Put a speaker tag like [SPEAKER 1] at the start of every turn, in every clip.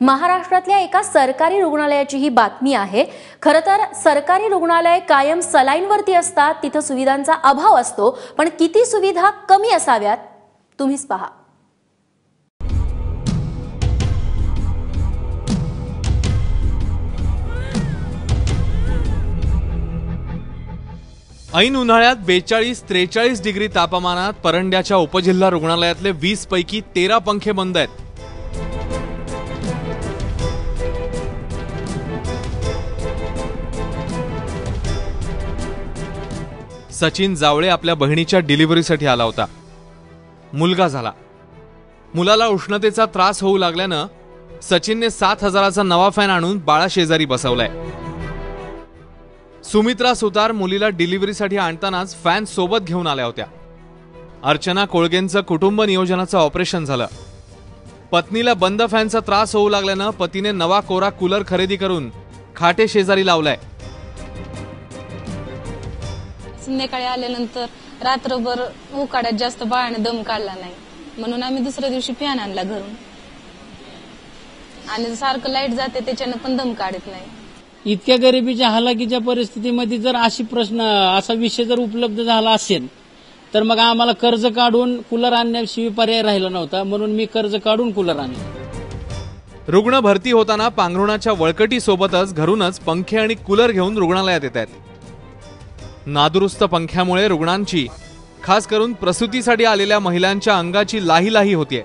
[SPEAKER 1] महाराष्ट्रातल्या एका सरकारी रुग्णालयाची ही बातमी आहे। खरं तर सरकारी रुग्णालय कायम सलाईनवरती असतात, तिथे सुविधांचा अभाव असतो, पण किती सुविधा कमी असाव्यात तुम्हीच पहा।
[SPEAKER 2] ऐन उन्हाळ्यात 42-43 डिग्री तापमानात परंड्याच्या उपजिल्हा रुग्णालयातले 20 पैकी 13 पंखे बंद आहेत। सचिन जावळे आपल्या बहिणीच्या डिलिव्हरीसाठी आला होता। मुलगा झाला। मुलाला उष्णतेचा त्रास होऊ लागल्यानं सचिनने 7000चा नवा फॅन आणून बाळाशेजारी बसवलाय। सुमित्रा सुतार मुलीला डिलिव्हरीसाठी आणतानाच फॅन सोबत घेऊन आल्या होत्या। अर्चना कोळगेंचं कुटुंब नियोजनाचं ऑपरेशन झालं। पत्नीला बंद फॅनचा त्रास होऊ लागल्यानं पतीने नवा कोरा कूलर खरेदी करून खाटे शेजारी लावलाय।
[SPEAKER 3] संध्याकाळी आल्यानंतर रात्रभर उकाड्यात जास्त बाळाने दम काढला नाही, म्हणून आम्ही दुसऱ्या दिवशी फॅन आणला घरून। आणि सारखं लाईट जाते त्याच्यानं पण दम काढत नाही।
[SPEAKER 4] इतक्या गरिबीच्या हालाकीच्या परिस्थितीमध्ये जर असा विषय जर उपलब्ध झाला असेल तर मग आम्हाला कर्ज काढून कूलर आणण्याशिवाय पर्याय राहिला नव्हता, म्हणून मी कर्ज काढून कूलर आणले।
[SPEAKER 2] रुग्ण भरती होताना पांघरुणाच्या वळकटी सोबतच घरूनच पंखे आणि कूलर घेऊन रुग्णालयात येत आहेत। नादुरुस्त पंख्यामुळे रुग्णांची, खास करून प्रसूतीसाठी आलेल्या महिलांच्या अंगाची लाही होतीये।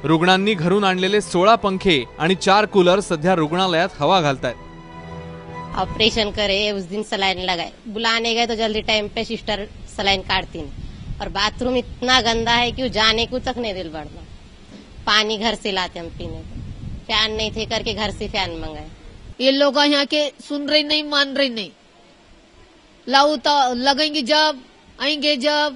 [SPEAKER 2] रुग्णांनी घरून आणलेले 16 पंखे आणि 4 कूलर सध्या रुग्णालयात हवा घालतायत।
[SPEAKER 5] ऑपरेशन करे उस दिन सलाइन लगाए, बुलाने गए तो जल्दी टाइम पे सिस्टर सलाइन काटती नहीं, और बाथरूम इतना गंदा है कि जाने को तक नहीं दिल बढ़ता। पानी घर से लाते हम पीने को, फैन नहीं थे करके घर से फैन मंगाए।
[SPEAKER 6] ये लोग यहाँ के सुन रहे नहीं, मान रहे नहीं। लाओ तो लगेंगे जब, आएंगे जब,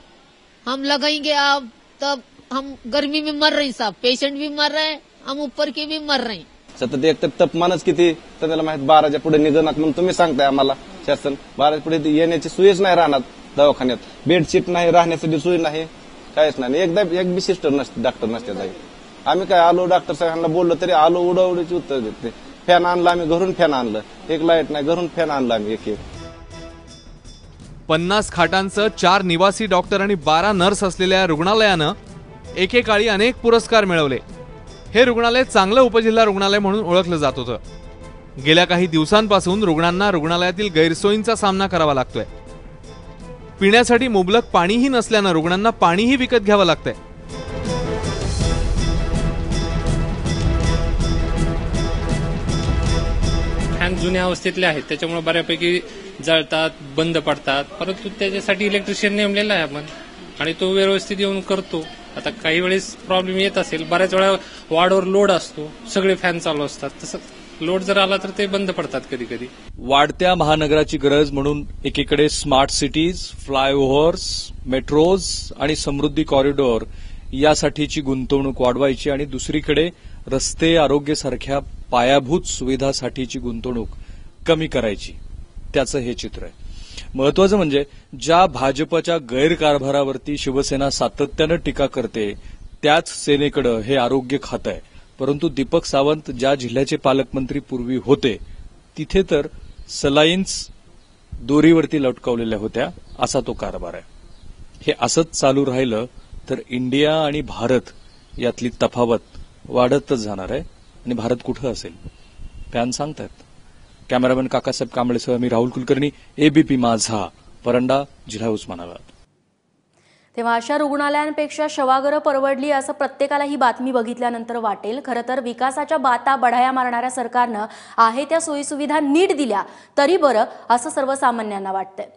[SPEAKER 6] हम लगाएंगे अब, तब हम गर्मी में मर रहे, सब पेशेंट भी मर रहे, हम ऊपर के भी मर रहे।
[SPEAKER 7] सतत एक तर तापमानच किती, तर त्याला माहित 12च्या पुढे निघणार म्हणून तुम्ही सांगताय आम्हाला शासन। 12च्या पुढे येण्याची सोयच नाही राहणार दवाखान्यात, बेडशीट नाही, राहण्यासाठी सोय नाही, काहीच नाही। एकदा एक बी सिस्टर नसते, डॉक्टर नसते जागी। आम्ही काय आलो डॉक्टर साहेबांना बोललो तरी आलो उडाउडीची उत्तर देते। फॅन आणला आम्ही घरून, फॅन आणलं, एक लाईट नाही, घरून फॅन आणला आम्ही एक
[SPEAKER 2] 50 खाटांचं 4 निवासी डॉक्टर आणि 12 नर्स असलेल्या रुग्णालयानं एकेकाळी अनेक पुरस्कार मिळवले। हे रुग्णालय चांगलं उपजिल्हा रुग्णालय म्हणून ओळखलं जात होतं। गेल्या काही दिवसांपासून रुग्णांना रुग्णालयातील गैरसोयींचा सामना करावा लागतोय। पिण्यासाठी मुबलक पाणीही नसल्यानं रुग्णांना पाणीही विकत घ्यावं लागतंय।
[SPEAKER 8] फॅन जुन्या अवस्थेतले आहेत, त्याच्यामुळे बऱ्यापैकी जळतात, बंद पडतात, परंतु त्याच्यासाठी इलेक्ट्रिशियन नेमलेला आहे आपण, आणि तो व्यवस्थित येऊन करतो। आता काही वेळेस प्रॉब्लेम येत असेल, बऱ्याच वेळा वाढवर लोड असतो, सगळे फॅन चालू असतात, तसं लोड जर आला तर ते बंद पडतात कधी कधी।
[SPEAKER 9] वाढत्या महानगराची गरज म्हणून एकीकडे स्मार्ट सिटीज, फ्लायओव्हर्स, मेट्रोज आणि समृद्धी कॉरिडॉर यासाठीची गुंतवणूक वाढवायची, आणि दुसरीकडे रस्ते, आरोग्यासारख्या पायाभूत सुविधासाठीची गुंतवणूक कमी करायची, त्याचं हे चित्र आहे। महत्वाचं म्हणजे ज्या भाजपच्या गैरकारभारावरती शिवसेना सातत्यानं टीका करते, त्याच सेनेकडे हे आरोग्य खातं आहे। परंतु दीपक सावंत ज्या जिल्ह्याचे पालकमंत्री पूर्वी होते, तिथे तर सलाईन्स दोरीवरती लटकवलेल्या होत्या, असा तो कारभार आहे। हे असंच चालू राहिलं तर इंडिया आणि भारत यातली तफावत वाढतच जाणार आहे, आणि भारत कुठं असेल फॅन सांगतायत। कॅमेरामॅन काकासाहेब कांबळेसह मी राहुल कुलकर्णी, एबीपी माझा, परंडा, जिल्हा उस्मानाबाद।
[SPEAKER 1] तेव्हा अशा रुग्णालयांपेक्षा शवागारं परवडली असं प्रत्येकाला ही बातमी बघितल्यानंतर वाटेल। खरं तर विकासाच्या बाता बढाया मारणाऱ्या सरकारनं आहे त्या सोयीसुविधा नीट दिल्या तरी बरं असं सर्वसामान्यांना वाटतंय।